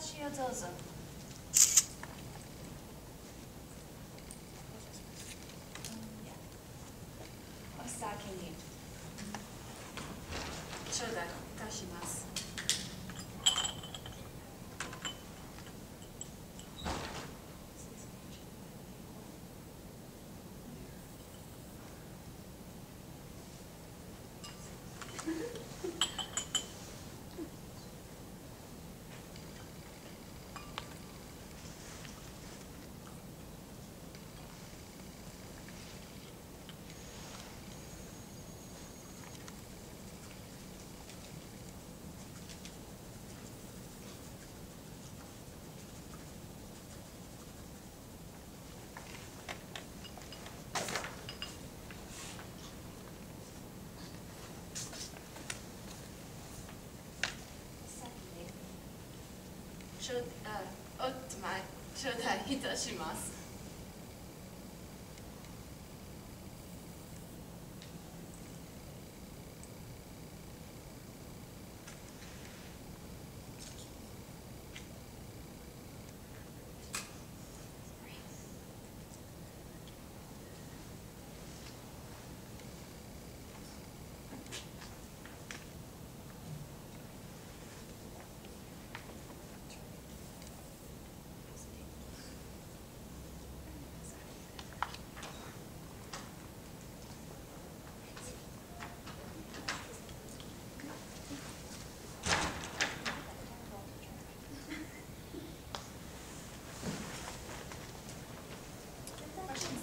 箸をどうぞ。お先に頂戴いたします。おつまい頂戴いたします。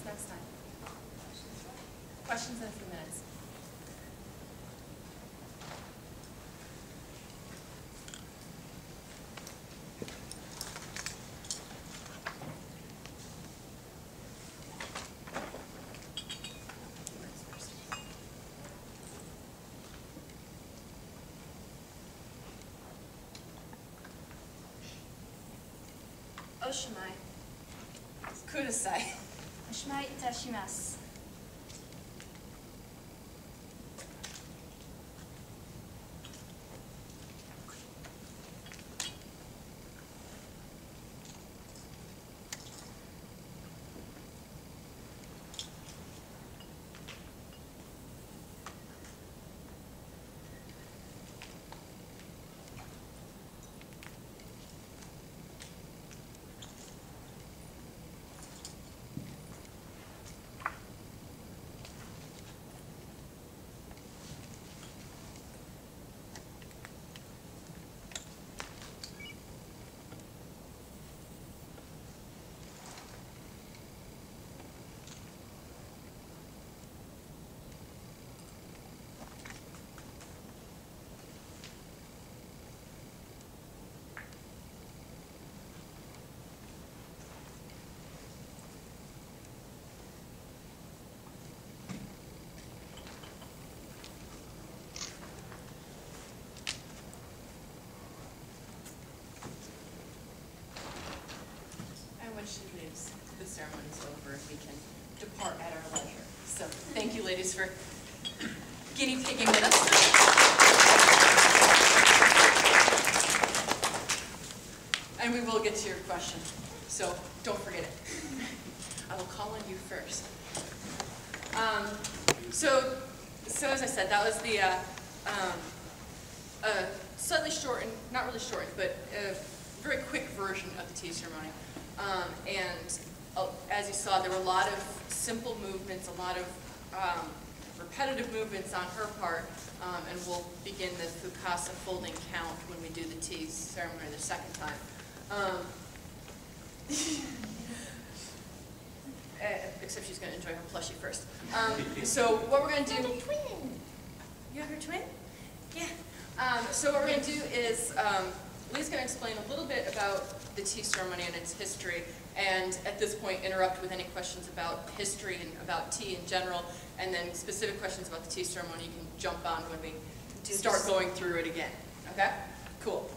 Next time. Questions in a few minutes. Oshimai. Kudasai. おしまいいたします。When she leaves, the ceremony's over and we can depart at our leisure. So thank you, ladies, for guinea pigging with us. And we will get to your question, so don't forget it. I will call on you first. So as I said, that was the slightly shortened, not really shortened, but a very quick version of the tea ceremony. As you saw, there were a lot of simple movements, a lot of repetitive movements on her part, and we'll begin the Fukasa folding count when we do the tea ceremony the second time. Except she's going to enjoy her plushie first. So what we're going to do... twin. You have your twin? Yeah. So what we're going to do is Lee's going to explain a little bit about the tea ceremony and its history, and at this point interrupt with any questions about history and about tea in general, and then specific questions about the tea ceremony you can jump on when we start going through it again. Okay? Cool.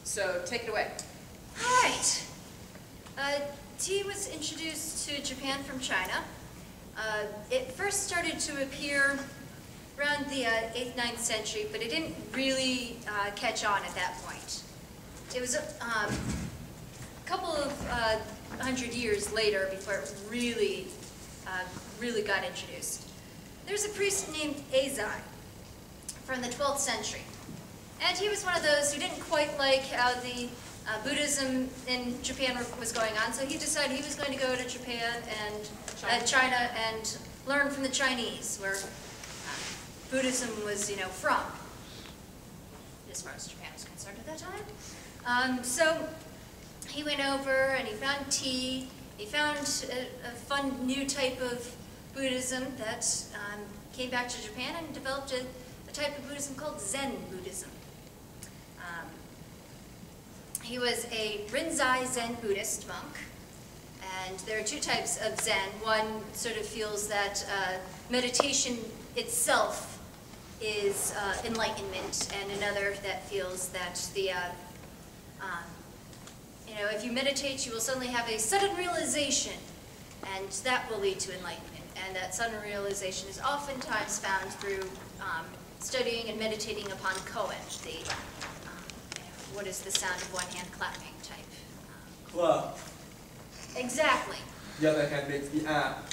So take it away. All right. Tea was introduced to Japan from China. It first started to appear around the 8th, 9th century, but it didn't really catch on at that point. It was couple of 100 years later before it really, really got introduced. There's a priest named Eizai from the 12th century. And he was one of those who didn't quite like how the Buddhism in Japan was going on, so he decided he was going to go to Japan and China and learn from the Chinese, where Buddhism was, from, as far as Japan was concerned at that time. So he went over and he found tea. He found a fun new type of Buddhism that came back to Japan and developed a type of Buddhism called Zen Buddhism. He was a Rinzai Zen Buddhist monk, and there are two types of Zen. One sort of feels that meditation itself is enlightenment, and another that feels that the, if you meditate, you will suddenly have a sudden realization, and that will lead to enlightenment. And that sudden realization is oftentimes found through studying and meditating upon koan, the what is the sound of one hand clapping type. Clap. Exactly. The other hand makes the app.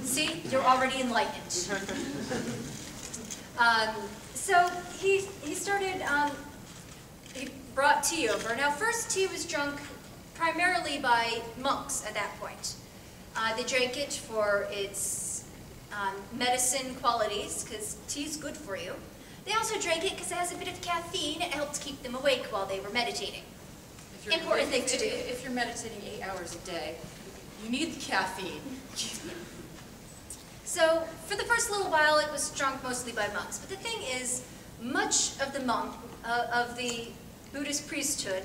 See, you're already enlightened. So he started, he brought tea over. Now first tea was drunk primarily by monks at that point. They drank it for its medicine qualities, because tea is good for you. They also drank it because it has a bit of caffeine. It helped keep them awake while they were meditating. Important thing to do. If you're meditating 8 hours a day, you need the caffeine. So for the first little while, it was drunk mostly by monks. But the thing is, much of the Buddhist priesthood,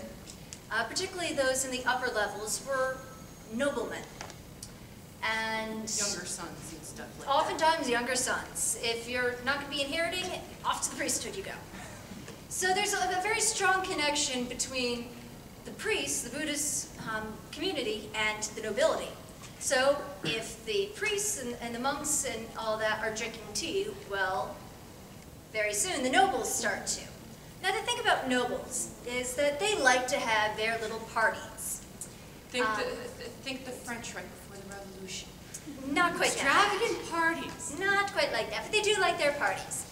particularly those in the upper levels, were noblemen. And Younger sons and stuff like that. oftentimes younger sons. If you're not going to be inheriting, off to the priesthood you go. So there's a very strong connection between the priests, the Buddhist community, and the nobility. So if the priests and the monks and all that are drinking tea, well, very soon the nobles start to. Now the thing about nobles is that they like to have their little parties. Think the French right before the Revolution. Not quite that. Extravagant parties. Not quite like that, but they do like their parties.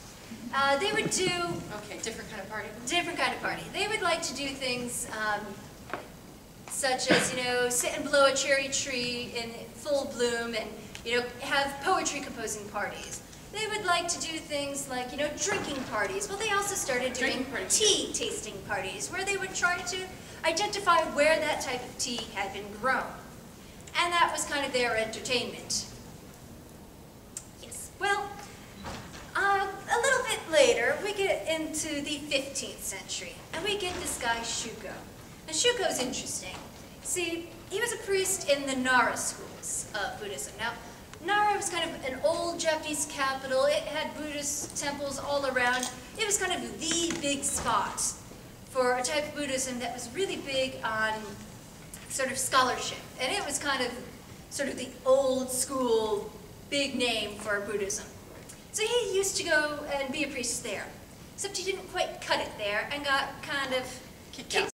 They would do... Okay, different kind of party. Different kind of party. They would like to do things such as, sit and blow a cherry tree in full bloom and, have poetry composing parties. They would like to do things like, drinking parties. Well, they also started doing tea tasting parties where they would try to identify where that type of tea had been grown. And that was kind of their entertainment. Yes. Well, a little bit later, we get into the 15th century, and we get this guy, Shuko. Now, Shuko's interesting. See, he was a priest in the Nara schools of Buddhism. Now, Nara was kind of an old Japanese capital. It had Buddhist temples all around. It was kind of the big spot for a type of Buddhism that was really big on sort of scholarship. And it was kind of sort of the old school big name for Buddhism. So he used to go and be a priest there. Except he didn't quite cut it there and got kind of kicked